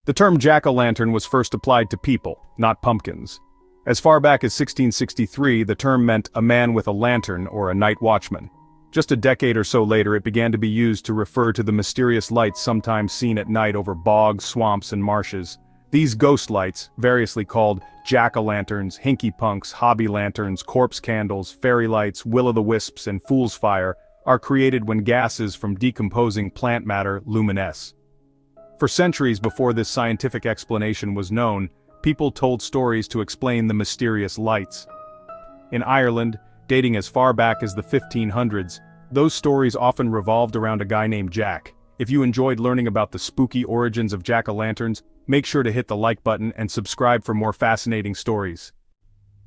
The term jack-o'-lantern was first applied to people, not pumpkins. As far back as 1663, the term meant a man with a lantern or a night watchman. Just a decade or so later, it began to be used to refer to the mysterious lights sometimes seen at night over bogs, swamps, and marshes. These ghost lights, variously called jack-o'-lanterns, hinky-punks, hobby lanterns, corpse candles, fairy lights, will-o'-the-wisps, and fool's fire, are created when gases from decomposing plant matter luminesce. For centuries before this scientific explanation was known, people told stories to explain the mysterious lights. In Ireland, dating as far back as the 1500s, those stories often revolved around a guy named Jack. If you enjoyed learning about the spooky origins of jack-o'-lanterns, make sure to hit the like button and subscribe for more fascinating stories.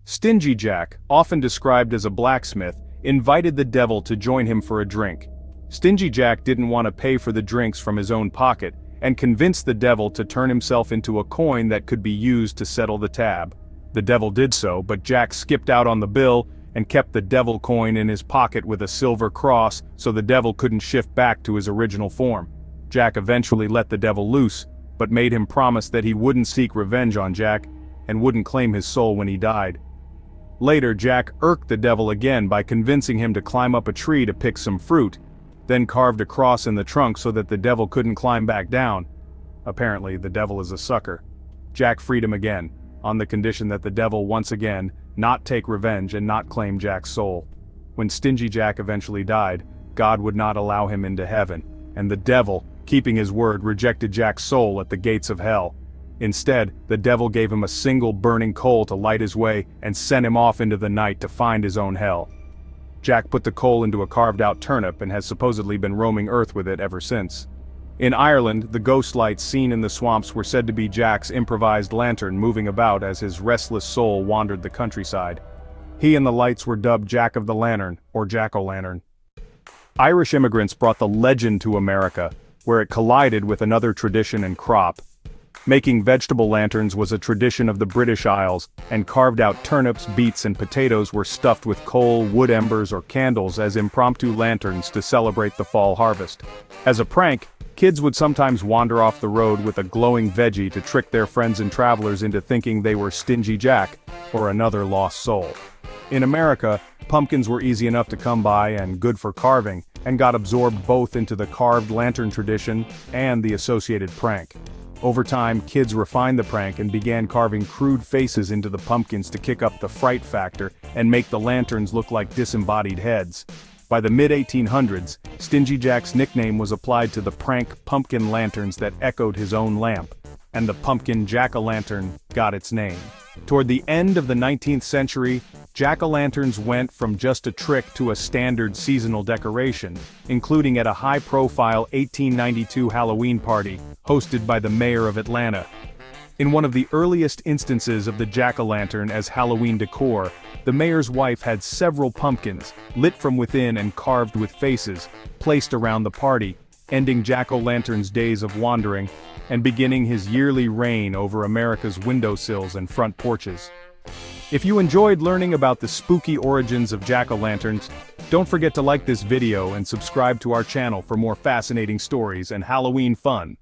Stingy Jack, often described as a blacksmith, invited the devil to join him for a drink. Stingy Jack didn't want to pay for the drinks from his own pocket, and convinced the devil to turn himself into a coin that could be used to settle the tab. The devil did so, but Jack skipped out on the bill and kept the devil coin in his pocket with a silver cross so the devil couldn't shift back to his original form. Jack eventually let the devil loose, but made him promise that he wouldn't seek revenge on Jack and wouldn't claim his soul when he died. Later, Jack irked the devil again by convincing him to climb up a tree to pick some fruit, then carved a cross in the trunk so that the devil couldn't climb back down. Apparently, the devil is a sucker. Jack freed him again, on the condition that the devil once again not take revenge and not claim Jack's soul. When Stingy Jack eventually died, God would not allow him into heaven, and the devil, keeping his word, rejected Jack's soul at the gates of hell. Instead, the devil gave him a single burning coal to light his way and sent him off into the night to find his own hell. Jack put the coal into a carved-out turnip and has supposedly been roaming Earth with it ever since. In Ireland, the ghost lights seen in the swamps were said to be Jack's improvised lantern moving about as his restless soul wandered the countryside. He and the lights were dubbed Jack of the Lantern, or Jack-o'-lantern. Irish immigrants brought the legend to America, where it collided with another tradition and crop. Making vegetable lanterns was a tradition of the British Isles, and carved-out turnips, beets, and potatoes were stuffed with coal, wood embers, or candles as impromptu lanterns to celebrate the fall harvest. As a prank, kids would sometimes wander off the road with a glowing veggie to trick their friends and travelers into thinking they were Stingy Jack, or another lost soul. In America, pumpkins were easy enough to come by and good for carving, and got absorbed both into the carved lantern tradition and the associated prank. Over time, kids refined the prank and began carving crude faces into the pumpkins to kick up the fright factor and make the lanterns look like disembodied heads. By the mid-1800s, Stingy Jack's nickname was applied to the prank pumpkin lanterns that echoed his own lamp, and the pumpkin jack-o'-lantern got its name. Toward the end of the 19th century, jack-o'-lanterns went from just a trick to a standard seasonal decoration, including at a high-profile 1892 Halloween party hosted by the mayor of Atlanta. In one of the earliest instances of the jack-o'-lantern as Halloween decor, the mayor's wife had several pumpkins, lit from within and carved with faces, placed around the party, ending jack-o'-lantern's days of wandering, and beginning his yearly reign over America's windowsills and front porches. If you enjoyed learning about the spooky origins of jack-o'-lanterns, don't forget to like this video and subscribe to our channel for more fascinating stories and Halloween fun.